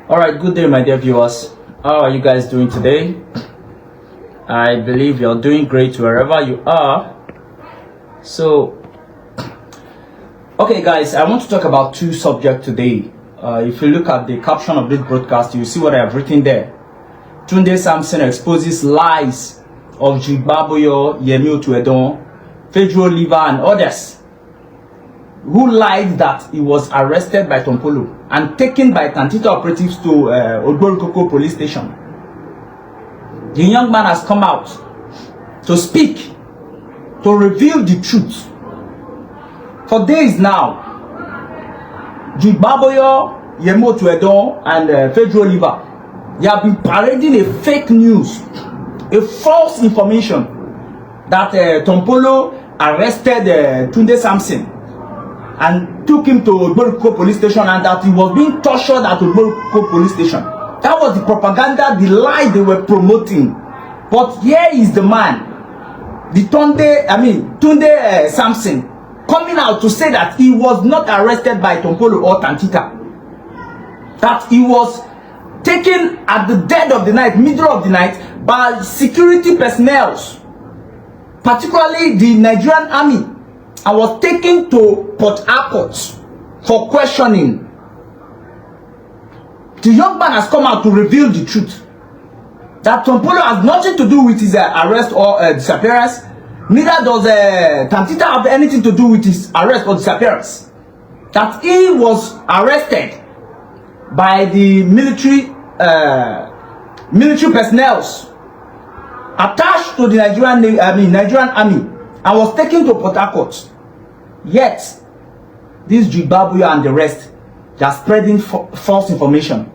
All right, good day, my dear viewers. How are you guys doing today? I believe you're doing great wherever you are. So, okay, guys, I want to talk about two subjects today. If you look at the caption of this broadcast, you see what I have written there. Tunde Samson exposes lies of Jigbaboyo, Yemi Otuedon, Pedro Oliva, and others who lied that he was arrested by Tompolo and taken by Tantita operatives to Ogborokoko police station. The young man has come out to speak, to reveal the truth. For days now, Jigbaboyo, Yemi Otuedon, and Pedro Oliva, they have been parading a fake news, a false information that Tompolo arrested Tunde Samson and took him to Ogborokoko police station, and that he was being tortured at Ogborokoko police station. That was the propaganda, the lie they were promoting. But here is the man, the Tunde Samson, coming out to say that he was not arrested by Tompolo or Tantita. That he was taken at the dead of the night, middle of the night, by security personnel, particularly the Nigerian army, and was taken to Port Harcourt for questioning. The young man has come out to reveal the truth. That Tompolo has nothing to do with his arrest or disappearance. Neither does Tantita have anything to do with his arrest or disappearance. That he was arrested by the military personnel attached to the Nigerian army, and was taken to Port Harcourt. Yet, this Jigbaboyo and the rest, they are spreading false information.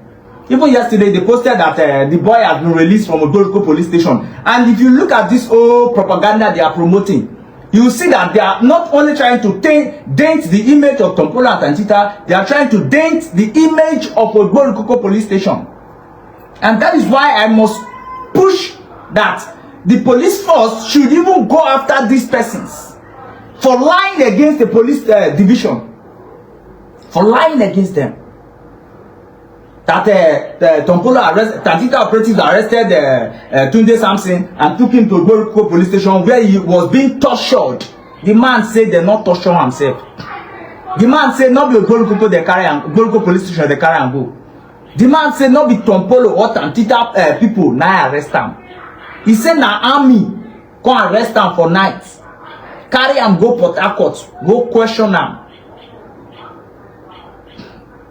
Even yesterday, they posted that the boy has been released from Ogborokoko police station. And if you look at this whole propaganda they are promoting, you will see that they are not only trying to dent the image of Tompolo and Tantita, they are trying to dent the image of Ogborokoko police station. And that is why I must push that the police force should even go after these persons for lying against the police division, for lying against them. That Tompolo arrested, Tantita operatives arrested Tunde Samson and took him to Ogborokoko police station where he was being tortured. The man said they not torture himself. The man said not be Ogborokoko they carry and Ogborokoko police station they carry and go. The man said not be Tompolo or Tantita people now arrest him. He said na army come arrest him for night, carry him go Port Harcourt, go question him.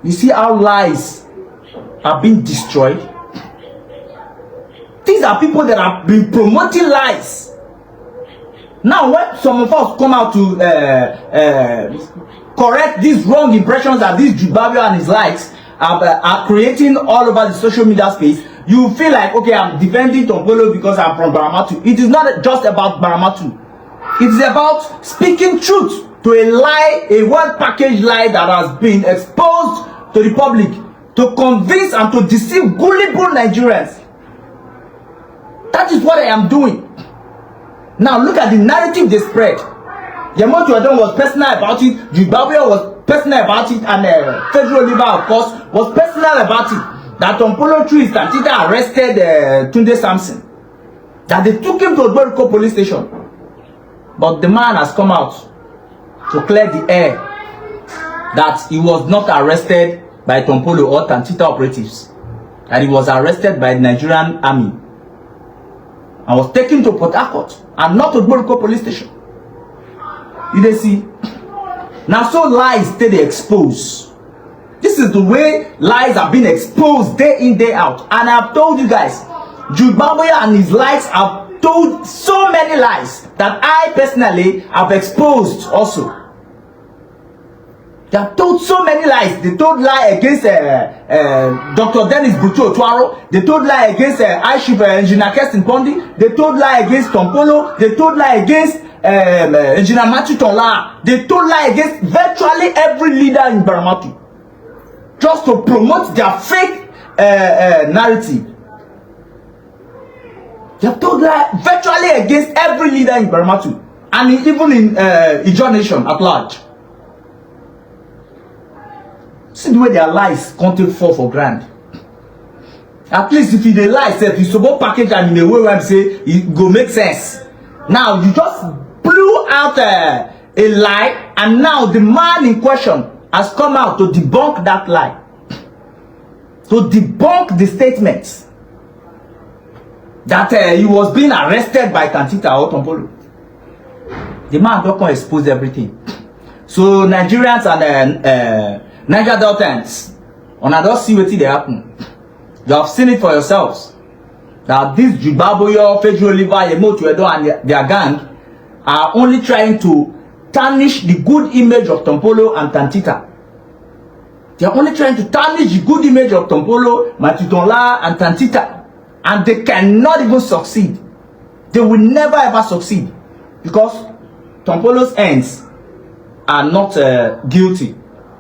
You see how lies are being destroyed? These are people that have been promoting lies. Now when some of us come out to correct these wrong impressions that this Jigbaboyo and his likes are creating all over the social media space, you feel like, okay, I'm defending Tompolo because I'm from Baramatu. It is not just about Baramatu. It is about speaking truth to a lie, a well-packaged lie that has been exposed to the public to convince and to deceive gullible Nigerians. That is what I am doing. Now look at the narrative they spread. Yemi Otuedon was personal about it, Jigbaboyo was personal about it, and Pedro Oliva, of course, was personal about it. That Tompolo through his Tantita arrested Tunde Samson. That they took him to Ogborokoko police station. But the man has come out to clear the air that he was not arrested by Tompolo or Tantita operatives. That he was arrested by the Nigerian army and was taken to Port Harcourt and not to Ogborokoko police station. You dey see? Now so lies stay exposed. This is the way lies have been exposed day in, day out. And I've told you guys, Jigbaboyo and his lies have told so many lies that I personally have exposed also. They have told so many lies. They told lie against Dr. Dennis Butu Otuaro. They told lie against Aishif Engineer Kestin Pondi. They told lie against Tompolo. They told lie against Engineer Matthew Tonla. They told lie against virtually every leader in Baramatu, just to promote their fake narrative. They have told lie virtually against every leader in Baramatu, and even in Ijaw Nation at large. See the way their lies can't take fall for granted. At least if you dey lie sef, you suppose package am in a way where say e go make sense. Now you just blew out a lie, and now the man in question has come out to debunk that lie, to debunk the statement that he was being arrested by Tantita or Tompolo. The man don come expose everything. So Nigerians and Niger Deltans, una don see wetin dey happen. You have seen it for yourselves. That this Jibaboyo, Fejiro Oliver, Yemo Tuedo and their gang are only trying to tarnish the good image of Tompolo and Tantita. They are only trying to tarnish the good image of Tompolo, Matutonla and Tantita. And they cannot even succeed. They will never ever succeed. Because Tompolo's ends are not guilty.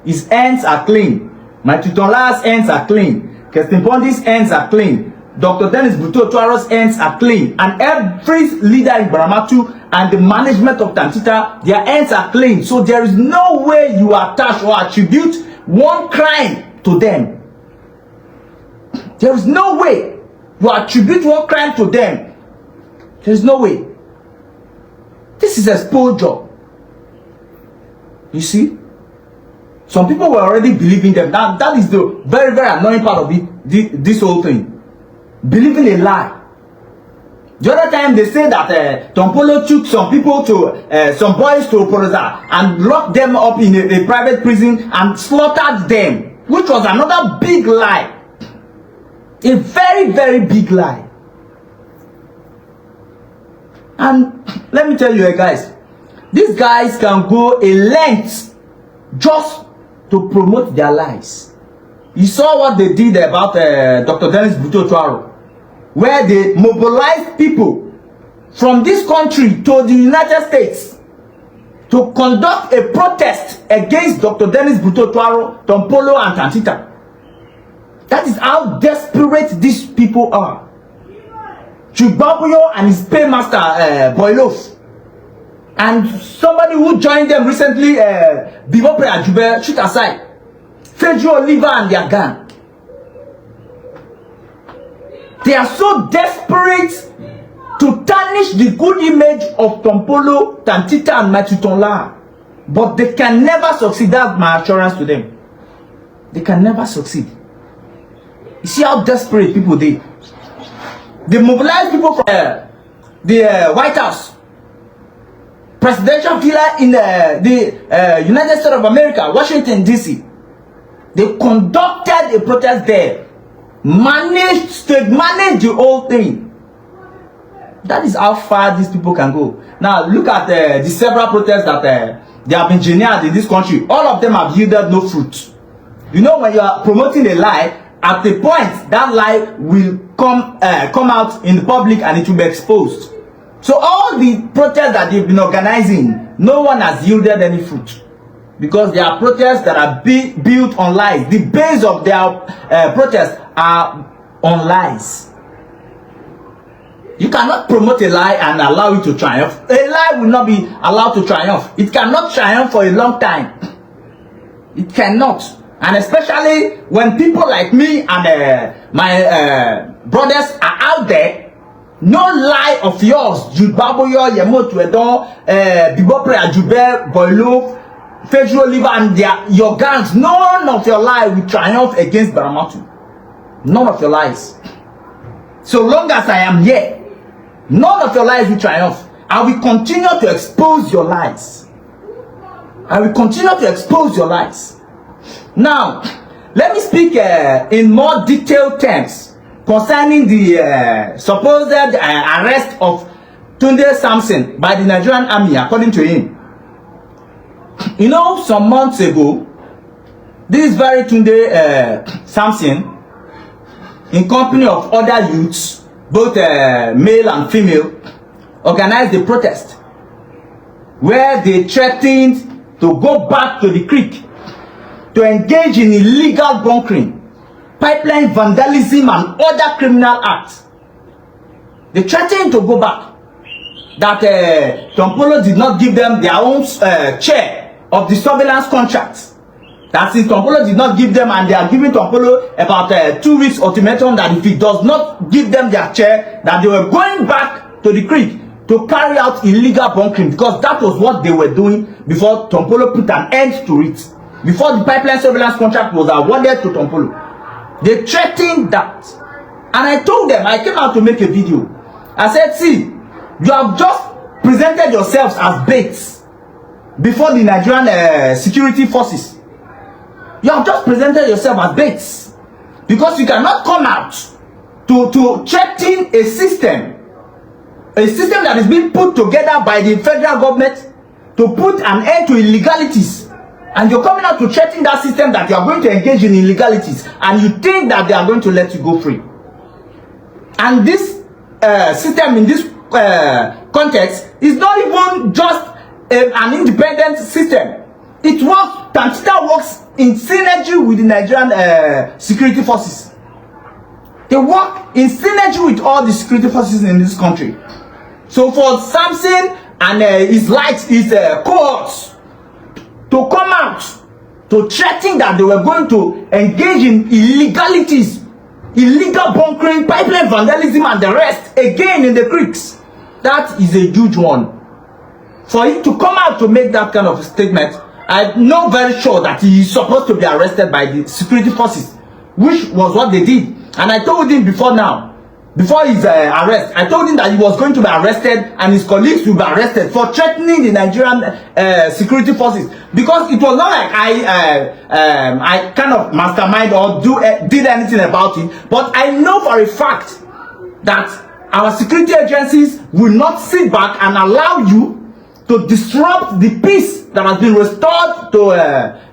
His ends are clean. Matutonla's ends are clean. Kestin Pondi's ends are clean. Dr. Dennis Buto Tuaro's ends are clean. And every leader in Baramatu and the management of Tantita, their ends are clean. So there is no way you attach or attribute one crime to them. There is no way you attribute one crime to them. There is no way. This is exposure. You see? Some people were already believing them. That is the very, very annoying part of it, this whole thing. Believing a lie. The other time they say that Tompolo took some people to, some boys to Oporoza and locked them up in a private prison and slaughtered them, which was another big lie. A very, very big lie. And let me tell you guys, these guys can go a length just to promote their lies. You saw what they did about Dr. Dennis Buto Tuaro, where they mobilized people from this country to the United States to conduct a protest against Dr. Dennis Buto Tuaro, Tompolo and Tantita. That is how desperate these people are. Jibaboyo and his paymaster Boylof, and somebody who joined them recently, Bibopre Ajube, shoot aside, Fejiro Oliver and their gang. They are so desperate to tarnish the good image of Tompolo, Tantita and Matutonla, but they can never succeed. That's my assurance to them. They can never succeed. You see how desperate people they mobilize people from the White House, presidential villa in the United States of America, Washington, D.C. They conducted a protest there, managed the whole thing. That is how far these people can go. Now, look at the several protests that they have engineered in this country. All of them have yielded no fruit. You know, when you are promoting a lie, at the point that lie will come out in the public and it will be exposed. So all the protests that they've been organizing, no one has yielded any fruit, because they are protests that are built on lies. The base of their protests are on lies. You cannot promote a lie and allow it to triumph. A lie will not be allowed to triumph. It cannot triumph for a long time. It cannot. And especially when people like me and my brothers are out there, no lie of yours, Jibaboyo, Yemo Tuedo, Bibopre Ajube, Boylo, Fejiro Oliver and your gangs, none of your lies will triumph against Baramatu. None of your lies. So long as I am here, none of your lies will triumph. I will continue to expose your lies. I will continue to expose your lies. Now, let me speak in more detailed terms concerning the supposed arrest of Tunde Samson by the Nigerian army, according to him. You know, some months ago, this very Tunde Samson, in company of other youths, both male and female, organized a protest where they threatened to go back to the creek to engage in illegal bunkering, pipeline vandalism and other criminal acts. They threatened to go back. That Tompolo did not give them their own share of the surveillance contracts. That since Tompolo did not give them, and they are giving Tompolo about 2 weeks ultimatum that if he does not give them their chair, that they were going back to the creek to carry out illegal bunkering, because that was what they were doing before Tompolo put an end to it. Before the pipeline surveillance contract was awarded to Tompolo, they threatened that. And I told them, I came out to make a video. I said, see, you have just presented yourselves as baits before the Nigerian security forces. You have just presented yourself as baits, because you cannot come out to threaten a system that is being put together by the federal government to put an end to illegalities, and you're coming out to threaten that system that you are going to engage in illegalities, and you think that they are going to let you go free. And this system in this context is not even just an independent system. It works, Tantita works in synergy with the Nigerian security forces. They work in synergy with all the security forces in this country. So for Samson and his cohorts to come out to threaten that they were going to engage in illegalities, illegal bunkering, pipeline vandalism, and the rest again in the creeks, that is a huge one. For him to come out to make that kind of statement, I know very sure that he is supposed to be arrested by the security forces, which was what they did. And I told him before his arrest, I told him that he was going to be arrested and his colleagues will be arrested for threatening the Nigerian security forces. Because it was not like I kind of mastermind or did anything about it. But I know for a fact that our security agencies will not sit back and allow you to disrupt the peace that has been restored to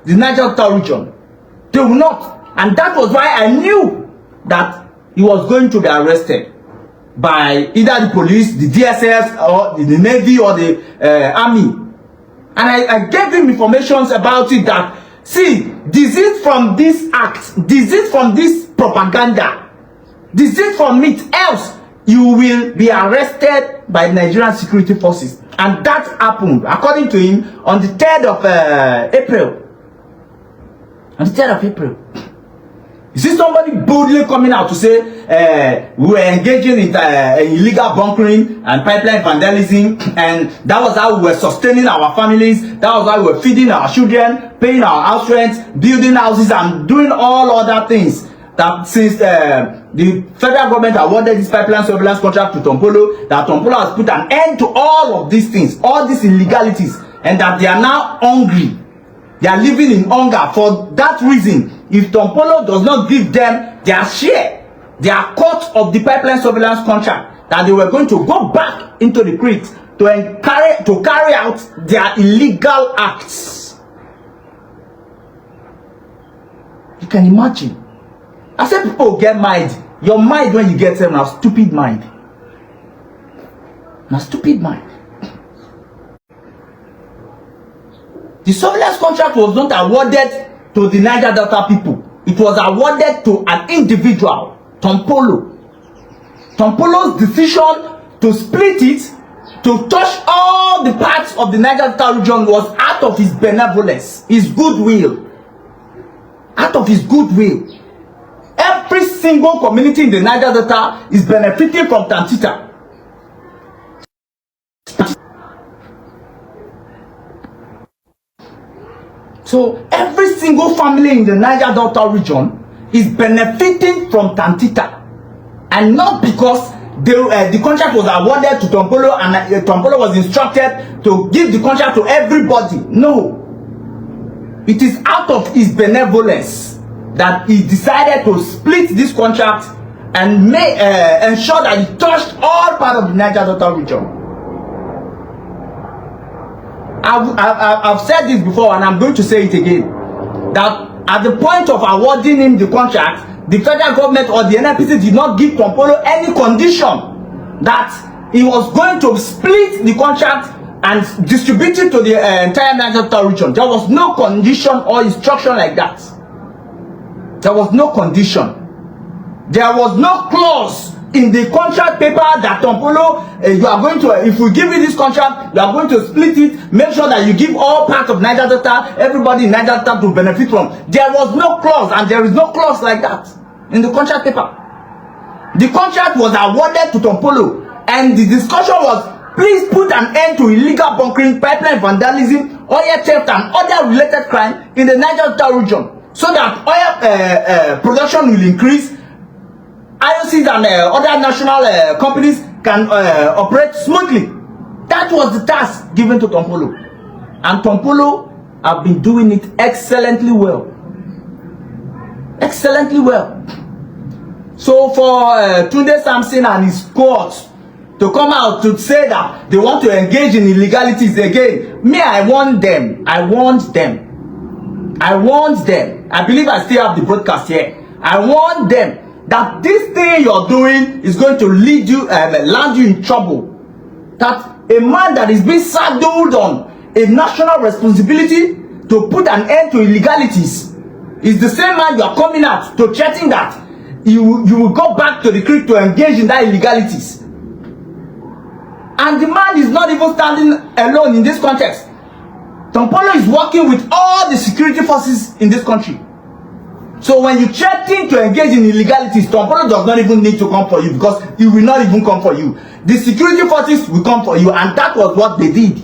the Niger Delta region. They will not. And that was why I knew that he was going to be arrested by either the police, the DSS, or the Navy, or the Army. And I gave him information about it that, see, disease from this act, disease from this propaganda, disease from it, else you will be arrested by Nigerian security forces. And that happened, according to him, on the 3rd of April. On the 3rd of April. You see somebody boldly coming out to say, we were engaging in illegal bunkering and pipeline vandalism, and that was how we were sustaining our families, that was how we were feeding our children, paying our house rent, building houses, and doing all other things. That since the federal government awarded this pipeline surveillance contract to Tompolo, that Tompolo has put an end to all of these things, all these illegalities, and that they are now hungry. They are living in hunger. For that reason, if Tompolo does not give them their share, their cut of the pipeline surveillance contract, that they were going to go back into the creeks to carry out their illegal acts. You can imagine. I said people get mind. Your mind when you get them now, stupid mind. Now stupid mind. The surveillance contract was not awarded to the Niger Delta people. It was awarded to an individual, Tompolo. Tompolo's decision to split it, to touch all the parts of the Niger Delta region, was out of his benevolence, his goodwill. Out of his goodwill. Every single community in the Niger Delta is benefiting from Tantita. So every single family in the Niger Delta region is benefiting from Tantita, and not because the contract was awarded to Tompolo and Tompolo was instructed to give the contract to everybody. No, it is out of his benevolence that he decided to split this contract and ensure that he touched all part of the Niger Delta region. I've said this before and I'm going to say it again, that at the point of awarding him the contract, the federal government or the NNPC did not give Tompolo any condition that he was going to split the contract and distribute it to the entire Niger Delta region. There was no condition or instruction like that. There was no condition. There was no clause in the contract paper that Tompolo, you are going to, if we give you this contract, you are going to split it, make sure that you give all parts of Niger Delta, everybody in Niger Delta to benefit from. There was no clause, and there is no clause like that in the contract paper. The contract was awarded to Tompolo, and the discussion was, please put an end to illegal bunkering, pipeline vandalism, oil theft, and other related crime in the Niger Delta region, so that oil production will increase. IOCs and other national companies can operate smoothly. That was the task given to Tompolo, and Tompolo have been doing it excellently well. Excellently well. So for Tunde Samson and his cohorts to come out to say that they want to engage in illegalities again, me, I want them. I want them. I want them. I believe I still have the broadcast here. I want them that this thing you're doing is going to lead you, land you in trouble. That a man that is being saddled on a national responsibility to put an end to illegalities is the same man you are coming out to threaten that you will go back to the creek to engage in that illegalities. And the man is not even standing alone in this context. Tompolo is working with all the security forces in this country. So when you threaten to engage in illegalities, Tompolo does not even need to come for you, because he will not even come for you. The security forces will come for you, and that was what they did.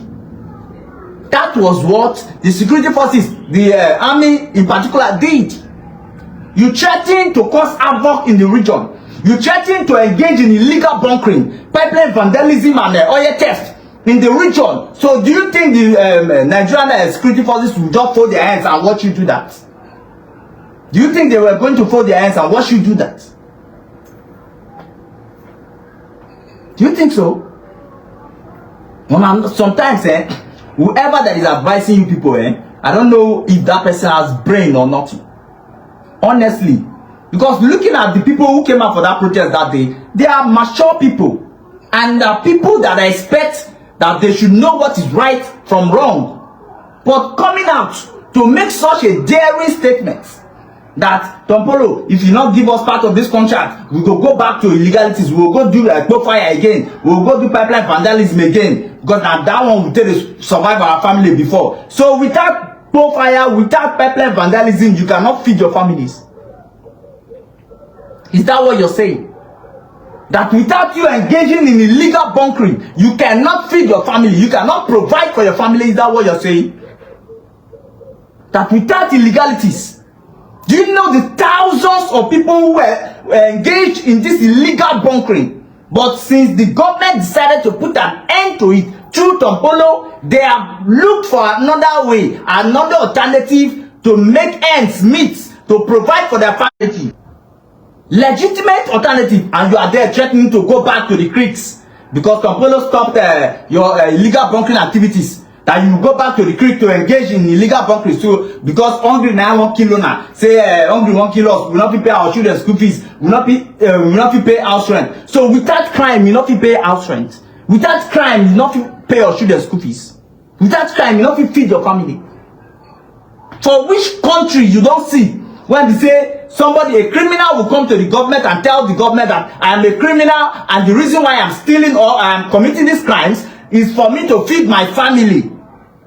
That was what the security forces, the army in particular, did. You threaten to cause havoc in the region. You threaten to engage in illegal bunkering, pipeline vandalism, and oil theft in the region. So do you think the Nigerian security forces will just fold their hands and watch you do that? Do you think they were going to fold their hands and watch you do that? Do you think so? Sometimes, whoever that is advising you people, I don't know if that person has brain or not. Honestly. Because looking at the people who came out for that protest that day, they are mature people. And people that I expect that they should know what is right from wrong. But coming out to make such a daring statement that Tompolo, if you not give us part of this contract, we will go back to illegalities, we will go do fire again, we will go do pipeline vandalism again, because that one will tell us survive our family before. So without fire, without pipeline vandalism, you cannot feed your families. Is that what you're saying? That without you engaging in illegal bunkering, you cannot feed your family, you cannot provide for your family? Is that what you're saying? That without illegalities, do you know the thousands of people who were engaged in this illegal bunkering? But since the government decided to put an end to it through Tompolo, they have looked for another way, another alternative to make ends meet, to provide for their family. Legitimate alternative, and you are there threatening to go back to the creeks because Tompolo stopped your illegal bunkering activities. That you go back to the creek to engage in illegal bunkering. So because hungry now 1 kilo now, say hungry 1 kilo, we not pay our children school fees, we not pay house rent. So without crime, you not pay house rent. Without crime, you not pay your children school fees. Without crime, you not feed your family. For which country you don't see when they say somebody, a criminal, will come to the government and tell the government that I am a criminal and the reason why I am stealing or I am committing these crimes is for me to feed my family,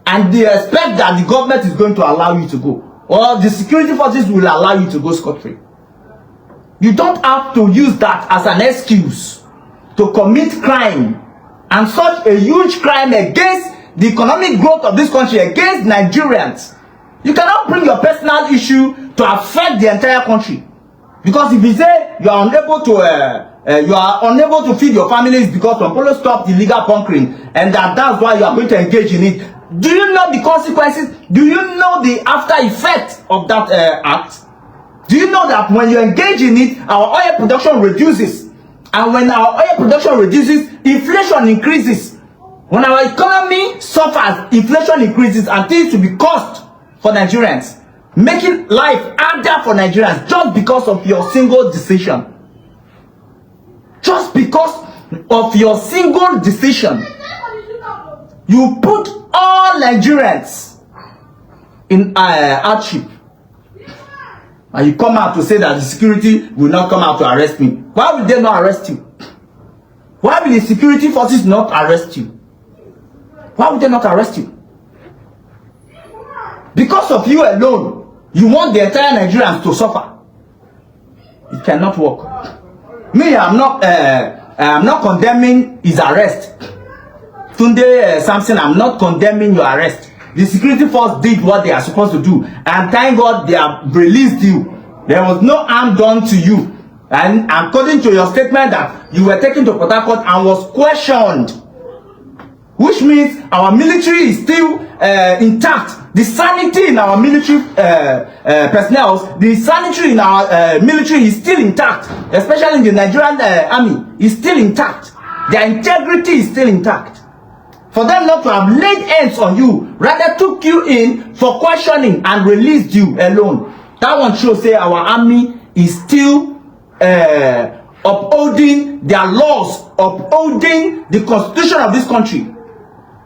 and they expect that the government is going to allow you to go, or the security forces will allow you to go scot-free. You don't have to use that as an excuse to commit crime, and such a huge crime against the economic growth of this country, against Nigerians. You cannot bring your personal issue to affect the entire country, because if you say you are unable to feed your families because Tompolo stopped illegal bunkering, and that's why you are going to engage in it, do you know the consequences? Do you know the after effect of that act? Do you know that when you engage in it, our oil production reduces, and when our oil production reduces, inflation increases. When our economy suffers, inflation increases, and things will be cost for Nigerians, making life harder for Nigerians just because of your single decision. Just because of your single decision, you put all Nigerians in hardship, and you come out to say that the security will not come out to arrest me. Why would they not arrest you? Why will the security forces not arrest you? Why would they not arrest you? Because of you alone, you want the entire Nigerians to suffer. It cannot work. Me, I'm not condemning his arrest. Tunde Samson, I'm not condemning your arrest. The security force did what they are supposed to do, and thank God they have released you. There was no harm done to you. And according to your statement that you were taken to Port Harcourt and was questioned, which means our military is still intact. The sanity in our military personnel, the sanity in our military is still intact, especially in the Nigerian army, is still intact. Their integrity is still intact. For them not to have laid hands on you, rather took you in for questioning and released you alone. That one shows say our army is still upholding their laws, upholding the constitution of this country.